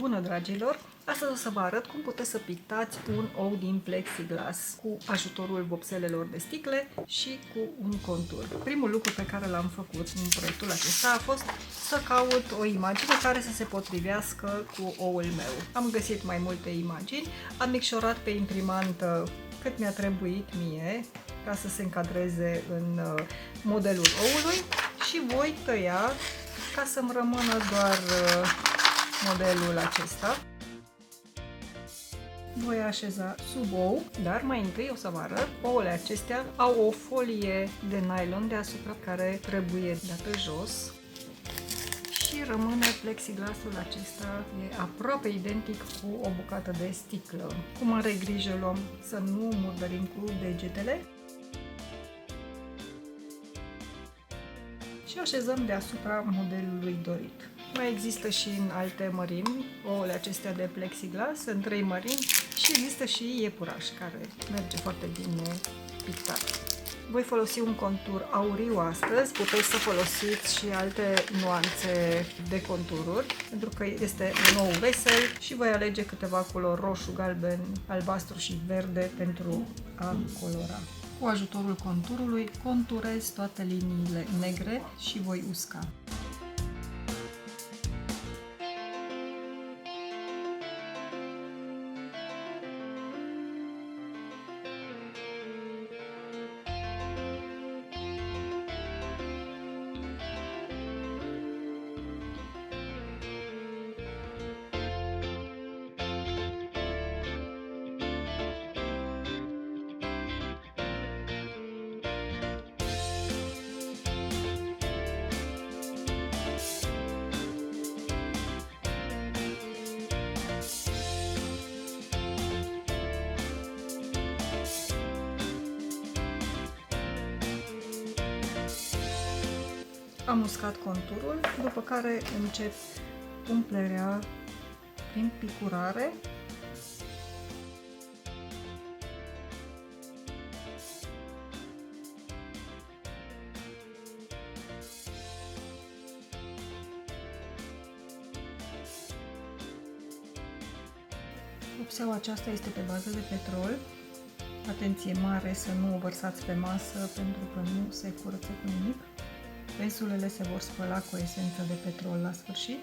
Bună, dragilor! Astăzi o să vă arăt cum puteți să pictați un ou din plexiglas cu ajutorul vopselelor de sticle și cu un contur. Primul lucru pe care l-am făcut în proiectul acesta a fost să caut o imagine care să se potrivească cu oul meu. Am găsit mai multe imagini, am micșorat pe imprimantă cât mi-a trebuit mie ca să se încadreze în modelul oului și voi tăia ca să-mi rămână doar modelul acesta. Voi așeza sub ou, dar mai întâi o să vă arăt. Ouăle acestea au o folie de nylon deasupra care trebuie dată jos și rămâne plexiglasul acesta, e aproape identic cu o bucată de sticlă. Cu mare grijă luăm să nu murdărim cu degetele și așezăm deasupra modelului dorit. Mai există și în alte mărimi ouăle acestea de plexiglas, în 3 mărimi, și există și iepuraș care merge foarte bine pictat. Voi folosi un contur auriu astăzi, puteți să folosiți și alte nuanțe de contururi, pentru că este un ou vesel și voi alege câteva culori roșu, galben, albastru și verde pentru a colora. Cu ajutorul conturului conturez toate liniile negre și voi usca. Am uscat conturul, după care încep umplerea prin picurare. Vopseaua aceasta este pe bază de petrol. Atenție mare să nu o vărsați pe masă pentru că nu se curăță cu nimic. Pensulele se vor spăla cu esență de petrol la sfârșit.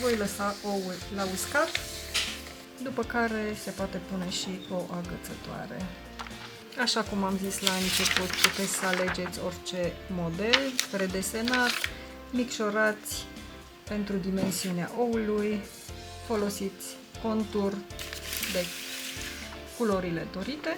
Voi lăsa oul la uscat, după care se poate pune și o agățătoare. Așa cum am zis la început, puteți să alegeți orice model predesenat, micșorați pentru dimensiunea oului, folosiți contur de culorile dorite,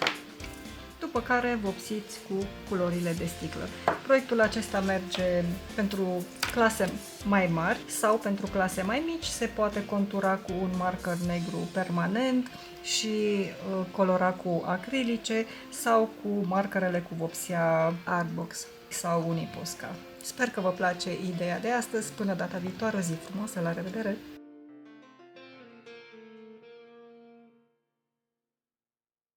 după care vopsiți cu culorile de sticlă. Proiectul acesta merge pentru clase mai mari sau pentru clase mai mici, se poate contura cu un marker negru permanent și colora cu acrilice sau cu markerele cu vopsea Artbox sau Uniposca. Sper că vă place ideea de astăzi. Până data viitoare, zi frumoasă, la revedere!